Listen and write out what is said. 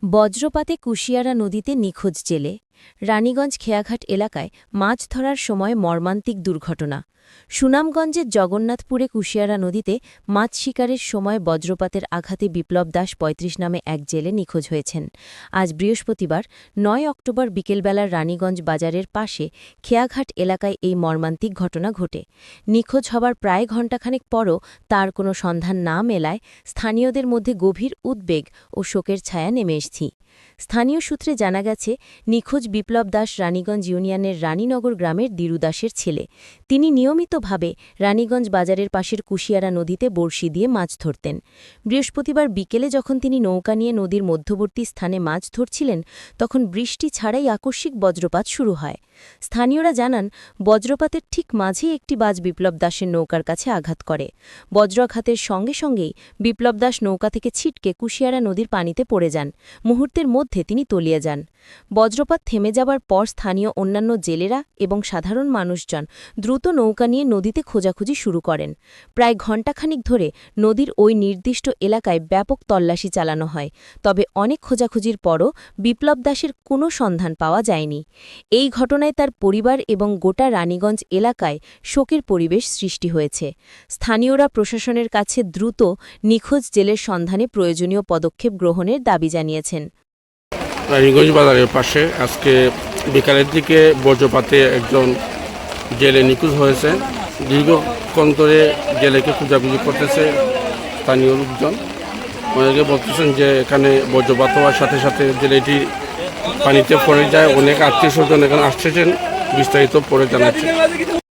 বজ্রপাতে কুশিয়ারা নদীতে নিখোঁজ জেলে। রানীগঞ্জ খেয়াঘাট এলাকায় মাছ ধরার সময় মর্মান্তিক দুর্ঘটনা। সুনামগঞ্জের জগন্নাথপুরে কুশিয়ারা নদীতে মাছ শিকারের সময় বজ্রপাতের আঘাতে বিপ্লব দাস ৩৫ নামে এক জেলে নিখোঁজ হয়েছেন। আজ বৃহস্পতিবার ৯ অক্টোবর বিকেলবেলার রানীগঞ্জ বাজারের পাশে খেয়াঘাট এলাকায় এই মর্মান্তিক ঘটনা ঘটে। নিখোঁজ হবার প্রায় ঘণ্টাখানেক পরও তার কোনো সন্ধান না মেলায় স্থানীয়দের মধ্যে গভীর উদ্বেগ ও শোকের ছায়া নেমে এসেছে। স্থানীয় সূত্রে জানা গেছে, নিখোঁজ বিপ্লব দাস রানীগঞ্জ ইউনিয়নের রানীনগর গ্রামের দিরু দাসের ছেলে। তিনি নিয়মিতভাবে রানীগঞ্জ বাজারের পাশের কুশিয়ারা নদীতে বড়শি দিয়ে মাছ ধরতেন। বৃহস্পতিবার বিকেলে যখন তিনি নৌকা নিয়ে নদীর মধ্যবর্তী স্থানে মাছ ধরছিলেন, তখন বৃষ্টি ছাড়াই আকস্মিক বজ্রপাত শুরু হয়। স্থানীয়রা জানান, বজ্রপাতের ঠিক মাঝেই একটি বাজ বিপ্লব দাসের নৌকার কাছে আঘাত করে। বজ্রাঘাতের সঙ্গে সঙ্গেই বিপ্লব দাস নৌকা থেকে ছিটকে কুশিয়ারা নদীর পানিতে পড়ে যান। মুহূর্তের মধ্যে তিনি তলিয়ে যান। বজ্রপাত থেমে যাবার পর স্থানীয় অন্যান্য জেলেরা এবং সাধারণ মানুষজন দ্রুত নৌকা নিয়ে নদীতে খোঁজাখুঁজি শুরু করেন। প্রায় ঘণ্টাখানিক ধরে নদীর ওই নির্দিষ্ট এলাকায় ব্যাপক তল্লাশি চালানো হয়, তবে অনেক খোঁজাখুঁজির পরও বিপ্লব দাসের কোনো সন্ধান পাওয়া যায়নি। এই ঘটনায় তার পরিবার এবং গোটা রানীগঞ্জ এলাকায় শোকের পরিবেশ সৃষ্টি হয়েছে। স্থানীয়রা প্রশাসনের কাছে দ্রুত নিখোঁজ জেলের সন্ধানে প্রয়োজনীয় পদক্ষেপ গ্রহণের দাবি জানিয়েছেন। রানীগঞ্জ বাজারের পাশে আজকে বিকালের দিকে বজ্রপাতে একজন জেলে নিখোঁজ হয়েছে। দীর্ঘক্ষণ ধরে জেলেকে খোঁজাখুঁজি করতেছে স্থানীয় লোকজন। অনেকে বলতেছেন যে এখানে বজ্রপাত হওয়ার সাথে সাথে জেলেটি পানিতে পড়ে যায়। অনেক আত্মীয় স্বজন এখানে আসছেন, বিস্তারিত পরে জানাচ্ছেন।